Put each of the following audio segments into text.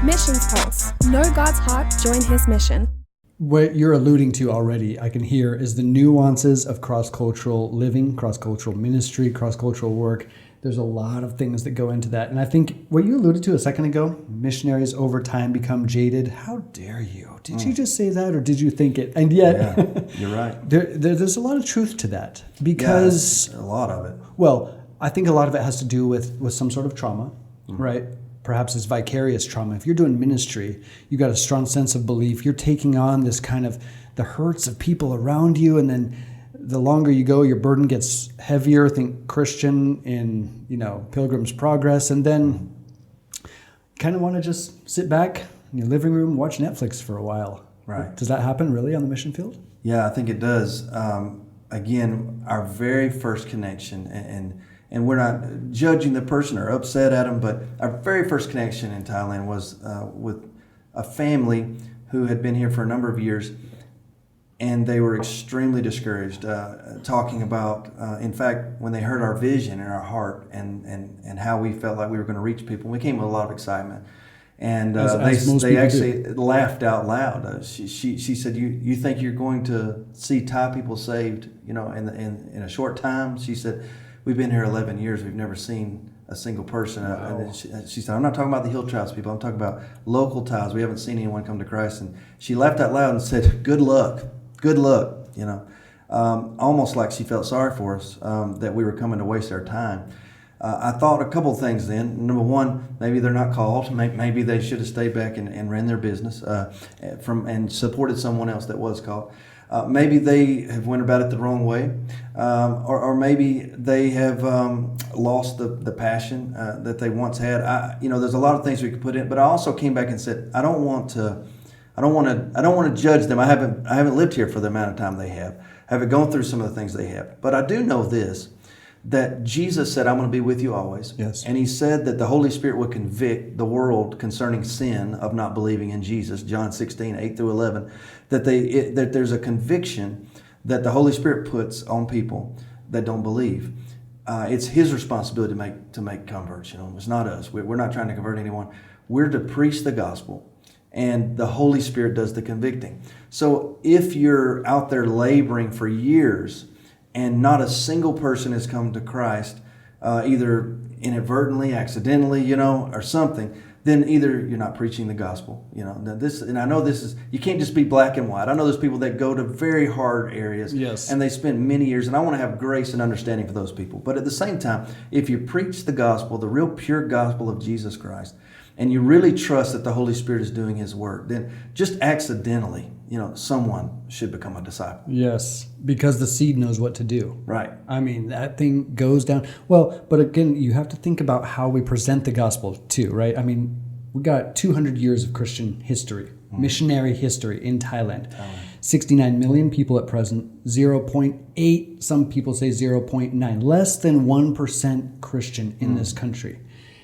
Missions Pulse. Know God's heart, join His mission. What you're alluding to already, I can hear, is the nuances of cross-cultural living, cross-cultural ministry, cross-cultural work. There's a lot of things that go into that. And I think what you alluded to a second ago, missionaries over time become jaded. How dare you? Did you just say that, or did you think it? And yet, yeah, you're right. There's a lot of truth to that, because a lot of it. Well, I think a lot of it has to do with some sort of trauma, right? Perhaps it's vicarious trauma. If you're doing ministry, you've got a strong sense of belief. You're taking on this kind of the hurts of people around you, and then the longer you go, your burden gets heavier. Think Christian in, Pilgrim's Progress, and then you kind of want to just sit back in your living room, watch Netflix for a while. Right. Does that happen really on the mission field? Yeah, I think it does. Again, our very first connection, and we're not judging the person or upset at them, but our very first connection in Thailand was with a family who had been here for a number of years, and they were extremely discouraged, talking about, in fact, when they heard our vision and our heart and how we felt like we were going to reach people, we came with a lot of excitement. And they actually laughed out loud. She said, "You think you're going to see Thai people saved, in a short time?" She said, "We've been here 11 years. We've never seen a single person." Wow. She said, "I'm not talking about the Hill Tribes people. I'm talking about local Thais. We haven't seen anyone come to Christ." And she laughed out loud and said, "Good luck. Good luck." Almost like she felt sorry for us, that we were coming to waste our time. I thought a couple of things then. Number one, maybe they're not called. Maybe they should have stayed back and ran their business and supported someone else that was called. Maybe they have went about it the wrong way, or maybe they have lost the passion that they once had. There's a lot of things we could put in, but I also came back and said, I don't want to judge them. I haven't lived here for the amount of time they have. I haven't gone through some of the things they have, but I do know this, that Jesus said, "I'm going to be with you always." Yes. And He said that the Holy Spirit would convict the world concerning sin of not believing in Jesus. John 16, 8 through 11. That there's a conviction that the Holy Spirit puts on people that don't believe. It's His responsibility to make converts. It's not us. We're not trying to convert anyone. We're to preach the gospel, and the Holy Spirit does the convicting. So if you're out there laboring for years and not a single person has come to Christ, either inadvertently, accidentally, or something, then either you're not preaching the gospel. And I know this is, you can't just be black and white. I know there's people that go to very hard areas, yes, and they spend many years, and I want to have grace and understanding for those people. But at the same time, if you preach the gospel, the real pure gospel of Jesus Christ, and you really trust that the Holy Spirit is doing His work, then just accidentally, someone should become a disciple. Yes, because the seed knows what to do. Right. I mean, that thing goes down. Well, but again, you have to think about how we present the gospel too, right? I mean, we got 200 years of Christian history, missionary history in Thailand. 69 million people at present, 0.8, some people say 0.9, less than 1% Christian in this country.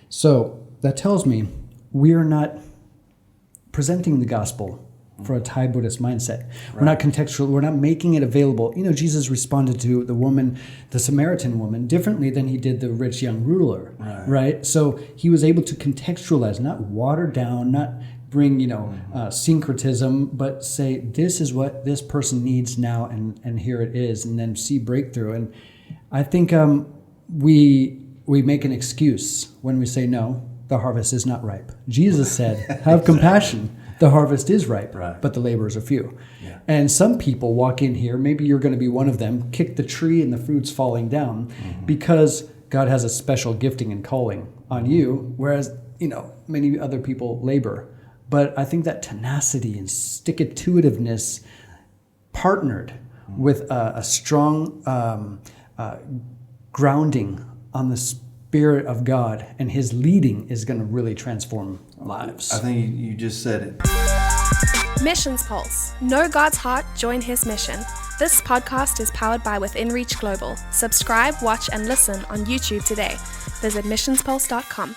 So that tells me we're not presenting the gospel for a Thai Buddhist mindset. Right. We're not contextual. We're not making it available. Jesus responded to the Samaritan woman, differently than He did the rich young ruler. Right? So He was able to contextualize, not water down, not bring, syncretism, but say, this is what this person needs now, and here it is, and then see breakthrough. And I think we make an excuse when we say, no, the harvest is not ripe. Jesus said, have compassion. The harvest is ripe, but the laborers are few. Yeah. And some people walk in here, maybe you're going to be one of them, kick the tree and the fruit's falling down, because God has a special gifting and calling on you, whereas, many other people labor. But I think that tenacity and stick-to-itiveness partnered with a strong grounding on the Spirit of God and His leading is going to really transform lives. I think you just said it. Missions Pulse. Know God's heart, join His mission. This podcast is powered by Within Reach Global. Subscribe, watch, and listen on YouTube today. Visit missionspulse.com.